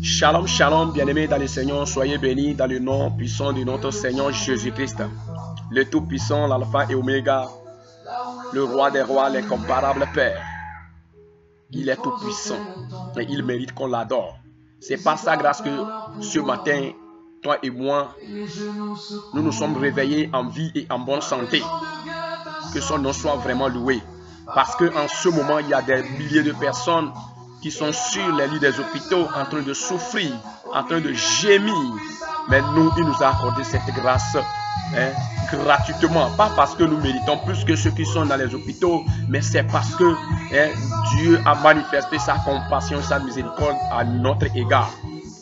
Shalom, shalom, bien-aimés dans le Seigneur, soyez bénis dans le nom puissant de notre Seigneur Jésus-Christ, le Tout-Puissant, l'Alpha et Oméga, le Roi des Rois, l'incomparable Père. Il est tout-puissant et il mérite qu'on l'adore. C'est par sa grâce que ce matin, toi et moi, nous nous sommes réveillés en vie et en bonne santé. Que son nom soit vraiment loué. Parce qu'en ce moment, il y a des milliers de personnes qui sont sur les lits des hôpitaux en train de souffrir, en train de gémir. Mais nous, il nous a accordé cette grâce gratuitement. Pas parce que nous méritons plus que ceux qui sont dans les hôpitaux, mais c'est parce que Dieu a manifesté sa compassion et sa miséricorde à notre égard.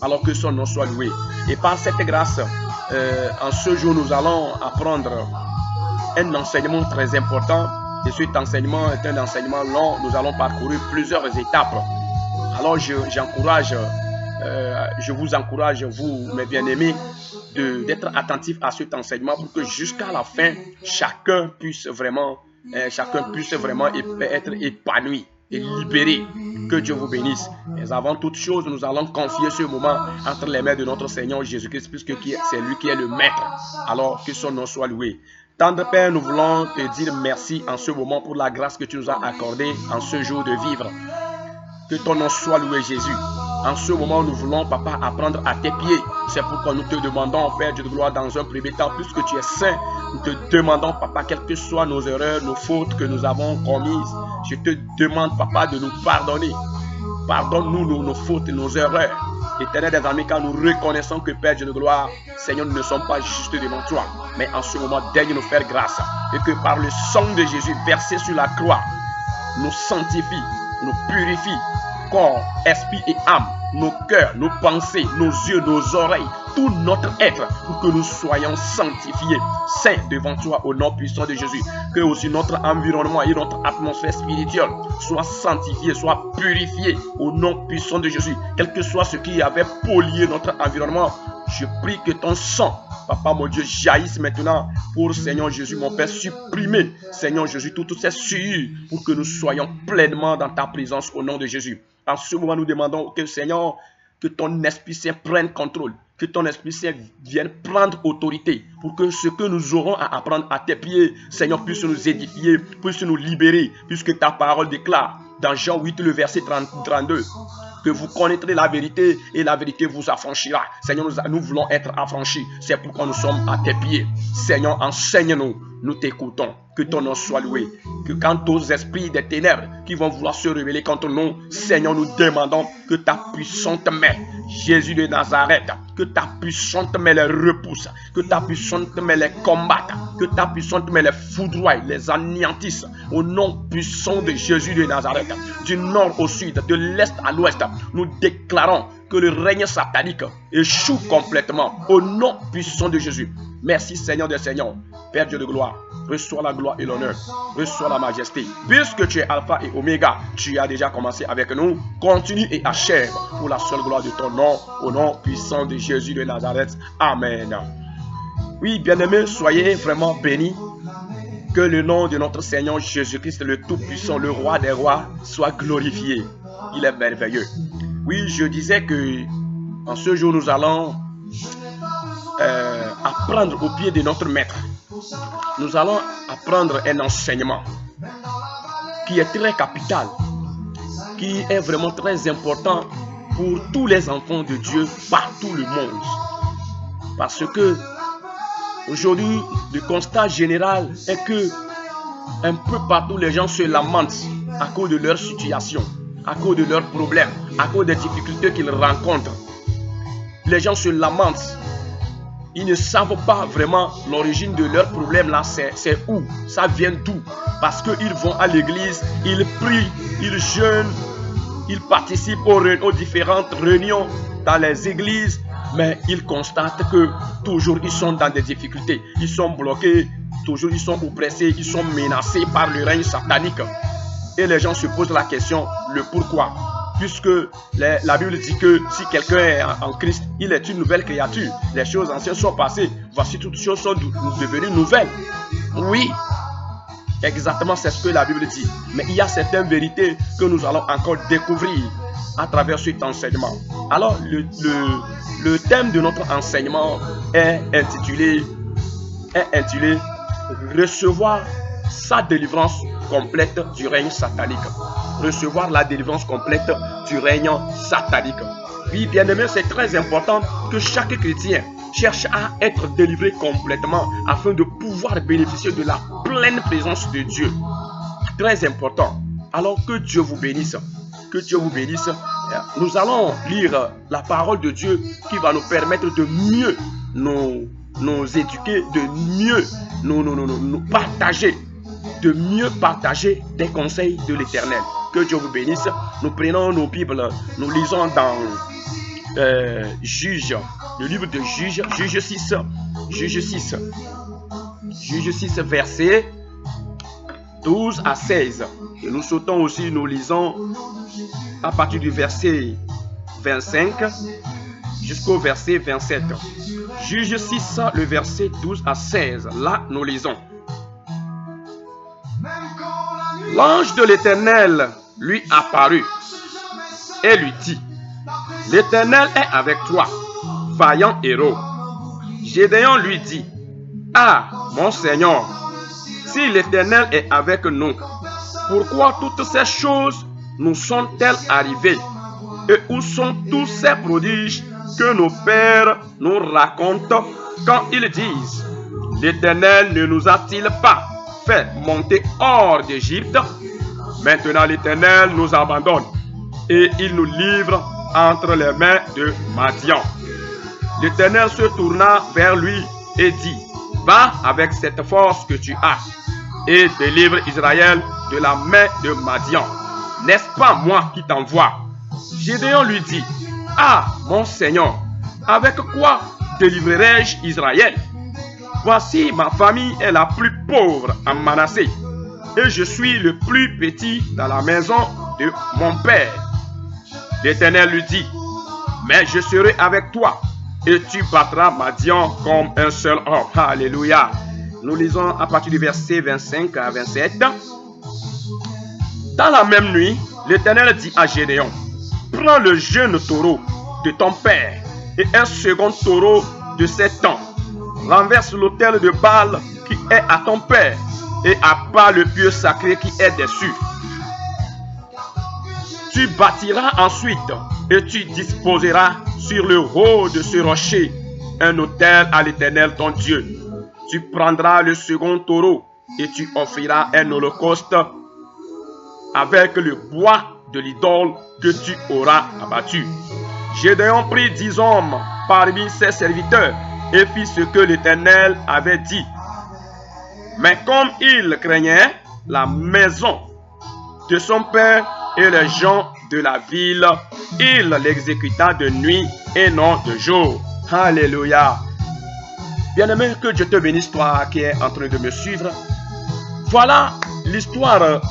Alors que son nom soit loué. Et par cette grâce, en ce jour, nous allons apprendre un enseignement très important. Et cet enseignement est un enseignement long. Nous allons parcourir plusieurs étapes. Alors je vous encourage, vous mes bien-aimés, d'être attentifs à cet enseignement pour que jusqu'à la fin, chacun puisse vraiment être épanoui et libéré. Que Dieu vous bénisse. Mais avant toute chose, nous allons confier ce moment entre les mains de notre Seigneur Jésus-Christ, puisque c'est lui qui est le Maître. Alors que son nom soit loué. Tendre Père, nous voulons te dire merci en ce moment pour la grâce que tu nous as accordée en ce jour de vivre. Que ton nom soit loué, Jésus. En ce moment, nous voulons, Papa, apprendre à tes pieds. C'est pourquoi nous te demandons, Père Dieu de gloire, dans un premier temps, puisque tu es saint, nous te demandons, Papa, quelles que soient nos erreurs, nos fautes que nous avons commises, je te demande, Papa, de nous pardonner. Pardonne-nous nos fautes et nos erreurs. Éternel des armées, car nous reconnaissons que, Père Dieu de gloire, Seigneur, nous ne sommes pas justes devant toi. Mais en ce moment, daigne nous faire grâce. Et que par le sang de Jésus versé sur la croix, nous sanctifie, nous purifie, corps, esprit et âme, nos cœurs, nos pensées, nos yeux, nos oreilles, tout notre être, pour que nous soyons sanctifiés, saints devant toi au nom puissant de Jésus. Que aussi notre environnement et notre atmosphère spirituelle soient sanctifiés, soient purifiés au nom puissant de Jésus. Quel que soit ce qui avait pollué notre environnement, je prie que ton sang, Papa mon Dieu, jaillisse maintenant pour Seigneur Jésus, mon Père, supprimer, Seigneur Jésus, toutes ces souillures pour que nous soyons pleinement dans ta présence au nom de Jésus. En ce moment, nous demandons que Seigneur, que ton Esprit Saint prenne contrôle, que ton Esprit Saint vienne prendre autorité pour que ce que nous aurons à apprendre à tes pieds, Seigneur, puisse nous édifier, puisse nous libérer, puisque ta parole déclare dans Jean 8, le verset 32, que vous connaîtrez la vérité et la vérité vous affranchira. Seigneur, nous voulons être affranchis. C'est pourquoi nous sommes à tes pieds. Seigneur, enseigne-nous. Nous t'écoutons. Que ton nom soit loué. Que quant aux esprits des ténèbres qui vont vouloir se révéler contre nous, Seigneur, nous demandons que ta puissante main, Jésus de Nazareth, que ta puissante main les repousse, que ta puissante main les combatte, que ta puissante main les foudroie, les anéantisse. Au nom puissant de Jésus de Nazareth, du nord au sud, de l'est à l'ouest, nous déclarons que le règne satanique échoue complètement au nom puissant de Jésus. Merci Seigneur des Seigneurs, Père Dieu de gloire, reçois la gloire et l'honneur, reçois la majesté. Puisque tu es Alpha et Oméga, tu as déjà commencé avec nous, continue et achève pour la seule gloire de ton nom, au nom puissant de Jésus de Nazareth. Amen. Oui, bien-aimés, soyez vraiment bénis. Que le nom de notre Seigneur Jésus-Christ, le Tout-Puissant, le Roi des Rois, soit glorifié. Il est merveilleux. Oui, je disais que en ce jour, nous allons apprendre au pied de notre Maître. Nous allons apprendre un enseignement qui est très capital, qui est vraiment très important pour tous les enfants de Dieu partout le monde. Parce que aujourd'hui, le constat général est que un peu partout, les gens se lamentent à cause de leur situation, à cause de leurs problèmes, à cause des difficultés qu'ils rencontrent. Les gens se lamentent. Ils ne savent pas vraiment l'origine de leurs problèmes là, c'est où, ça vient d'où. Parce qu'ils vont à l'église, ils prient, ils jeûnent, ils participent aux différentes réunions dans les églises, mais ils constatent que toujours ils sont dans des difficultés, ils sont bloqués, toujours ils sont oppressés, ils sont menacés par le règne satanique. Et les gens se posent la question, le pourquoi. Puisque la Bible dit que si quelqu'un est en Christ, il est une nouvelle créature. Les choses anciennes sont passées. Voici toutes choses sont devenues nouvelles. Oui, Exactement, c'est ce que la Bible dit. Mais il y a certaines vérités que nous allons encore découvrir à travers cet enseignement. Alors, le thème de notre enseignement est intitulé Recevoir sa délivrance complète du règne satanique. Recevoir la délivrance complète du règne satanique. Oui, bien aimé, c'est très important que chaque chrétien cherche à être délivré complètement afin de pouvoir bénéficier de la pleine présence de Dieu. Très important. Alors que Dieu vous bénisse. Que Dieu vous bénisse. Nous allons lire la parole de Dieu qui va nous permettre de mieux nous éduquer, de mieux nous partager, de mieux partager des conseils de l'Éternel. Que Dieu vous bénisse. Nous prenons nos Bibles, nous lisons dans Juge, le livre de Juge, Juge 6, verset 12 à 16. Et nous sautons aussi, nous lisons à partir du verset 25 jusqu'au verset 27. Juge 6, le verset 12 à 16. Là, nous lisons. L'ange de l'Éternel lui apparut et lui dit: L'Éternel est avec toi, vaillant héros. Gédéon lui dit: Ah, mon Seigneur, si l'Éternel est avec nous, pourquoi toutes ces choses nous sont-elles arrivées? Et où sont tous ces prodiges que nos pères nous racontent quand ils disent: L'Éternel ne nous a-t-il pas fait monter hors d'Égypte? Maintenant l'Éternel nous abandonne et il nous livre entre les mains de Madian. L'Éternel se tourna vers lui et dit: Va avec cette force que tu as et délivre Israël de la main de Madian. N'est-ce pas moi qui t'envoie? Gédéon lui dit: Ah, mon Seigneur, avec quoi délivrerai-je Israël? Voici, ma famille est la plus pauvre en Manassé, et je suis le plus petit dans la maison de mon père. L'Éternel lui dit: Mais je serai avec toi, et tu battras Madian comme un seul homme. Alléluia. Nous lisons à partir du verset 25 à 27. Dans la même nuit, l'Éternel dit à Gédéon: Prends le jeune taureau de ton père et un second taureau de 7 ans. Renverse l'autel de Baal qui est à ton père et abat le pieu sacré qui est dessus. Tu bâtiras ensuite et tu disposeras sur le haut de ce rocher un autel à l'Éternel ton Dieu. Tu prendras le second taureau et tu offriras un holocauste avec le bois de l'idole que tu auras abattu. Gédéon prit 10 hommes parmi ses serviteurs et fit ce que l'Éternel avait dit. Mais comme il craignait la maison de son père et les gens de la ville, il l'exécuta de nuit et non de jour. Alléluia. Bien-aimé, que Dieu te bénisse, toi qui es en train de me suivre. Voilà l'histoire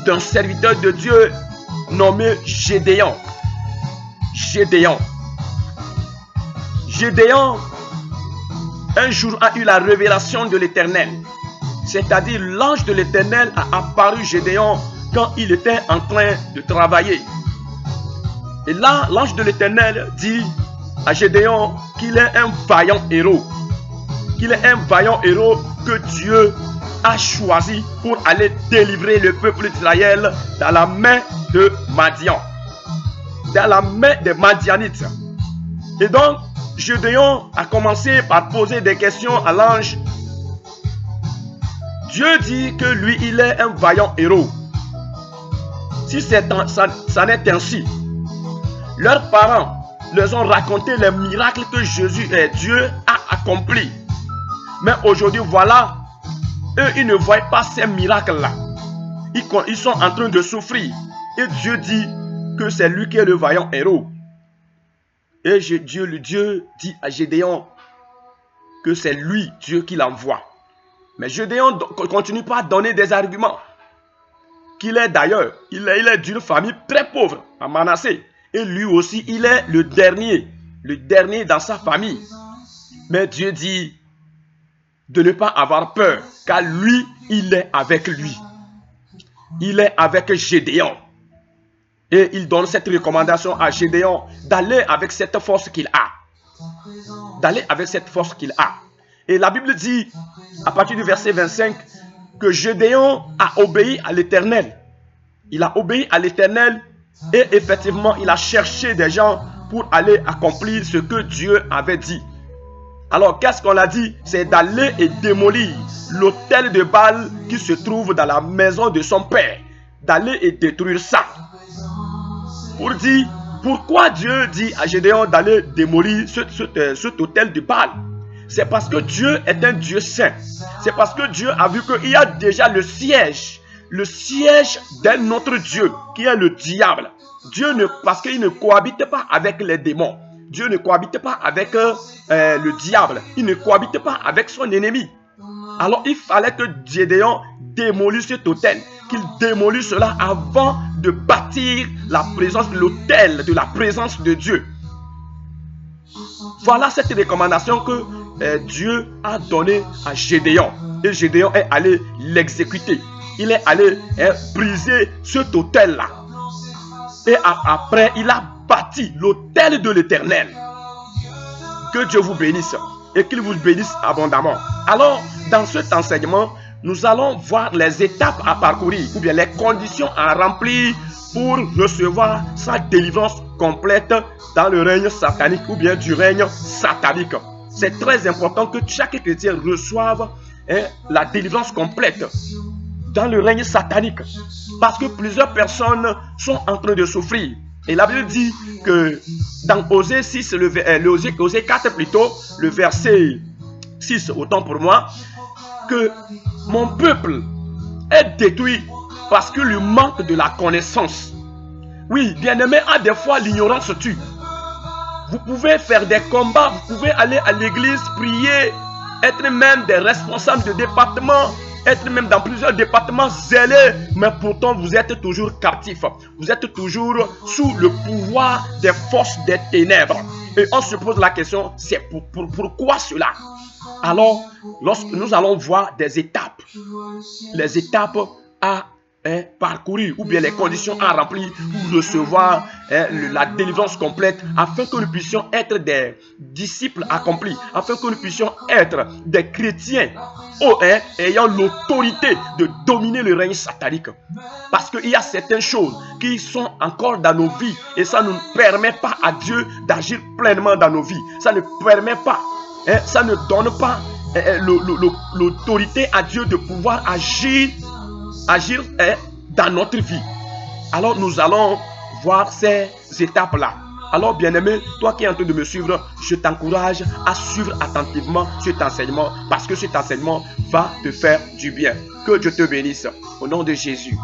d'un serviteur de Dieu nommé Gédéon. Gédéon, un jour, a eu la révélation de l'Éternel. C'est-à-dire, l'ange de l'Éternel a apparu à Gédéon quand il était en train de travailler. Et là, l'ange de l'Éternel dit à Gédéon qu'il est un vaillant héros. Qu'il est un vaillant héros que Dieu a choisi pour aller délivrer le peuple d'Israël dans la main de Madian. Dans la main des Madianites. Et donc, Gédéon a commencé par poser des questions à l'ange. Dieu dit que lui, il est un vaillant héros. Si ça n'est ainsi, leurs parents leur ont raconté les miracles que Dieu a accomplis. Mais aujourd'hui, voilà, eux, ils ne voient pas ces miracles-là. Ils sont en train de souffrir. Et Dieu dit que c'est lui qui est le vaillant héros. Et Dieu dit à Gédéon que c'est lui, Dieu, qui l'envoie. Mais Gédéon ne continue pas à donner des arguments. Qu'il est d'ailleurs, il est d'une famille très pauvre, à Manassé. Et lui aussi, il est le dernier dans sa famille. Mais Dieu dit de ne pas avoir peur, car lui, il est avec lui. il est avec Gédéon. Et il donne cette recommandation à Gédéon d'aller avec cette force qu'il a. D'aller avec cette force qu'il a. Et la Bible dit, à partir du verset 25, que Gédéon a obéi à l'Éternel. Il a obéi à l'Éternel et effectivement, il a cherché des gens pour aller accomplir ce que Dieu avait dit. Alors, qu'est-ce qu'on a dit? C'est d'aller et démolir l'autel de Baal qui se trouve dans la maison de son père. D'aller et détruire ça. Pour dire, pourquoi Dieu dit à Gédéon d'aller démolir cet autel de Baal? C'est parce que Dieu est un Dieu saint. C'est parce que Dieu a vu qu'il y a déjà le siège d'un autre Dieu, qui est le diable. Parce qu'il ne cohabite pas avec les démons. Dieu ne cohabite pas avec le diable. Il ne cohabite pas avec son ennemi. Alors il fallait que Gédéon démolisse cet autel, qu'il démolisse cela avant de bâtir l'autel de la présence de Dieu. Voilà cette recommandation que Dieu a donnée à Gédéon. Et Gédéon est allé l'exécuter. Il est allé briser cet autel-là. Et après, il a bâti l'autel de l'Éternel. Que Dieu vous bénisse et qu'il vous bénisse abondamment. Alors, dans cet enseignement, nous allons voir les étapes à parcourir ou bien les conditions à remplir pour recevoir sa délivrance complète dans le règne satanique ou bien du règne satanique. C'est très important que chaque chrétien reçoive la délivrance complète dans le règne satanique. Parce que plusieurs personnes sont en train de souffrir. Et la Bible dit que dans Osée 6, Osée 4 plutôt, le verset 6, autant pour moi, que mon peuple est détruit parce que le manque de la connaissance. Oui, bien-aimé, à des fois l'ignorance tue. Vous pouvez faire des combats, vous pouvez aller à l'église, prier, être même des responsables de département, être même dans plusieurs départements zélés, mais pourtant vous êtes toujours captif. Vous êtes toujours sous le pouvoir des forces des ténèbres. Et on se pose la question, c'est pourquoi cela? Alors, nous allons voir des étapes. Les étapes à parcourir ou bien les conditions à remplir pour recevoir la délivrance complète afin que nous puissions être des disciples accomplis, afin que nous puissions être des chrétiens ayant l'autorité de dominer le règne satanique. Parce qu'il y a certaines choses qui sont encore dans nos vies et ça ne permet pas à Dieu d'agir pleinement dans nos vies. Ça ne permet pas, ça ne donne pas l'autorité à Dieu de pouvoir agir dans notre vie. Alors nous allons voir ces étapes-là. Alors bien-aimé, toi qui es en train de me suivre, je t'encourage à suivre attentivement cet enseignement parce que cet enseignement va te faire du bien. Que Dieu te bénisse. Au nom de Jésus.